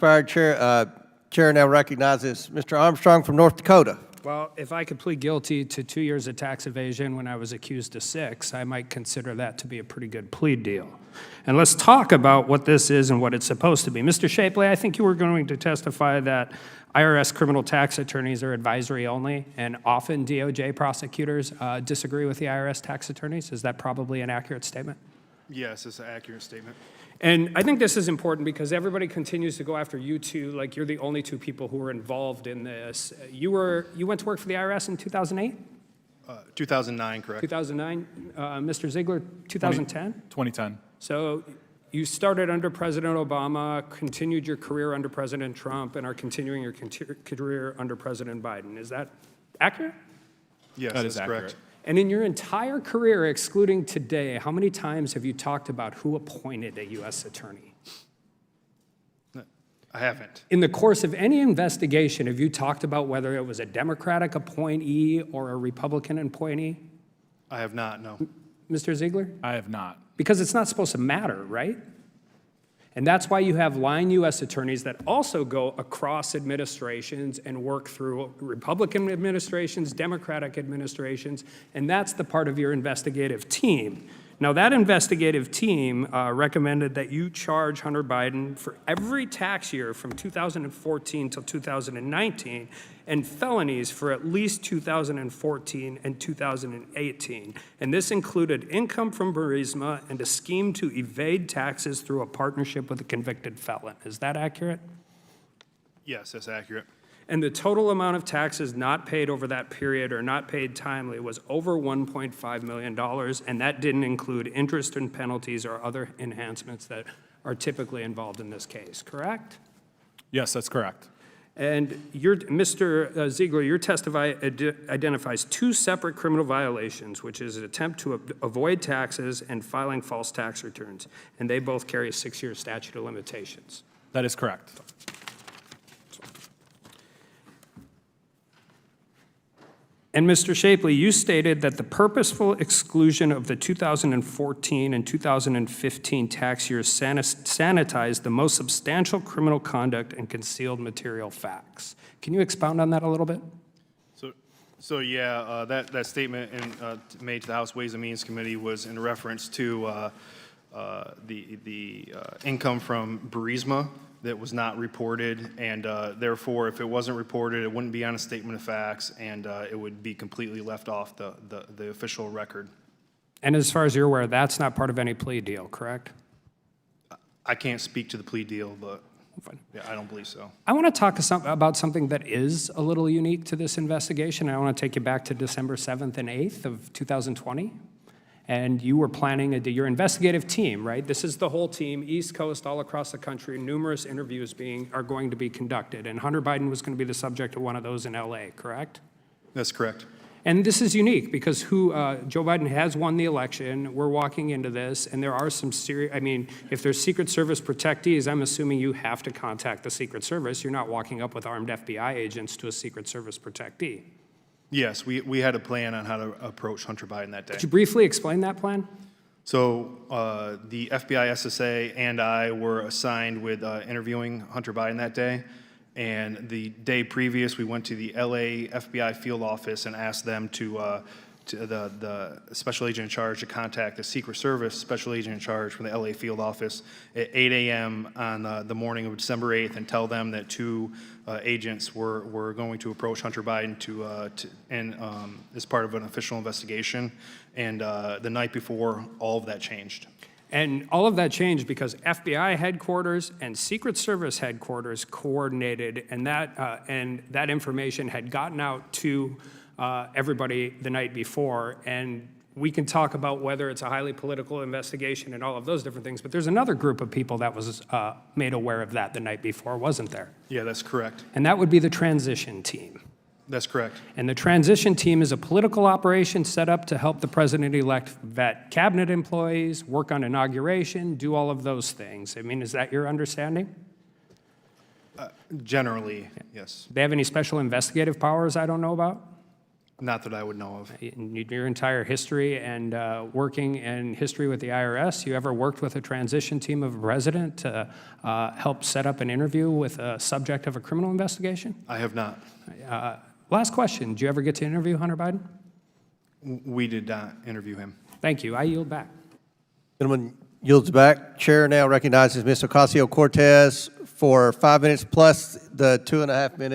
expired. Chair now recognizes Mr. Armstrong from North Dakota. Well, if I could plead guilty to 2 years of tax evasion when I was accused of 6, I might consider that to be a pretty good plea deal. And let's talk about what this is and what it's supposed to be. Mr. Shapley, I think you were going to testify that IRS criminal tax attorneys are advisory only, and often DOJ prosecutors disagree with the IRS tax attorneys. Is that probably an accurate statement? Yes, it's an accurate statement. And I think this is important because everybody continues to go after you two, like you're the only 2 people who were involved in this. You went to work for the IRS in 2008? 2009, correct. 2009. Mr. Ziegler, 2010? 2010. So you started under President Obama, continued your career under President Trump, and are continuing your career under President Biden. Is that accurate? Yes, That is that's accurate. correct. And in your entire career, excluding today, how many times have you talked about who appointed a U.S. attorney? I haven't. In the course of any investigation, have you talked about whether it was a Democratic appointee or a Republican appointee? I have not, no. Mr. Ziegler? I have not. Because it's not supposed to matter, right? And that's why you have line U.S. attorneys that also go across administrations and work through Republican administrations, Democratic administrations, and that's the part of your investigative team. Now, that investigative team recommended that you charge Hunter Biden for every tax year from 2014 till 2019 and felonies for at least 2014 and 2018. And this included income from Burisma and a scheme to evade taxes through a partnership with a convicted felon. Is that accurate? Yes, that's accurate. And the total amount of taxes not paid over that period or not paid timely was over $1.5 million, and that didn't include interest and penalties or other enhancements that are typically involved in this case, correct? Yes, that's correct. And Mr. Ziegler, your testimony identifies 2 separate criminal violations, which is an attempt to avoid taxes and filing false tax returns, and they both carry a 6-year statute of limitations. That is correct. And Mr. Shapley, you stated that the purposeful exclusion of the 2014 and 2015 tax years sanitized the most substantial criminal conduct and concealed material facts. Can you expound on that a little bit? So yeah, that statement made to the House Ways and Means Committee was in reference to the income from Burisma that was not reported, and therefore, if it wasn't reported, it wouldn't be on a statement of facts, and it would be completely left off the official record. And as far as you're aware, that's not part of any plea deal, correct? I can't speak to the plea deal, but yeah, I don't believe so. I want to talk about something that is a little unique to this investigation. I want to take you back to December 7th and 8th of 2020. And you were planning your investigative team, right? This is the whole team, East Coast, all across the country. Numerous interviews are going to be conducted. And Hunter Biden was going to be the subject of one of those in LA, correct? That's correct. And this is unique because Joe Biden has won the election. We're walking into this, and there are some serious, if there's Secret Service protectees, I'm assuming you have to contact the Secret Service. You're not walking up with armed FBI agents to a Secret Service protectee. Yes, we had a plan on how to approach Hunter Biden that day. Could you briefly explain that plan? So the FBI SSA and I were assigned with interviewing Hunter Biden that day. And the day previous, we went to the LA FBI field office and asked them to the special agent in charge to contact the Secret Service special agent in charge from the LA field office at 8 a.m. on the morning of December 8th and tell them that 2 agents were going to approach Hunter Biden as part of an official investigation. And the night before, all of that changed. And all of that changed because FBI headquarters and Secret Service headquarters coordinated, and that information had gotten out to everybody the night before. And we can talk about whether it's a highly political investigation and all of those different things, but there's another group of people that was made aware of that the night before, wasn't there? Yeah, that's correct. And that would be the transition team. That's correct. And the transition team is a political operation set up to help the president-elect vet cabinet employees, work on inauguration, do all of those things. Is that your understanding? Generally, yes. They have any special investigative powers I don't know about? Not that I would know of. In your entire history and working in history with the IRS, you ever worked with a transition team of a president to help set up an interview with a subject of a criminal investigation? I have not. Last question. Did you ever get to interview Hunter Biden? We did not interview him. Thank you. I yield back. Gentleman yields back. Chair now recognizes Ms. Ocasio-Cortez for 5 minutes plus the 2.5 minutes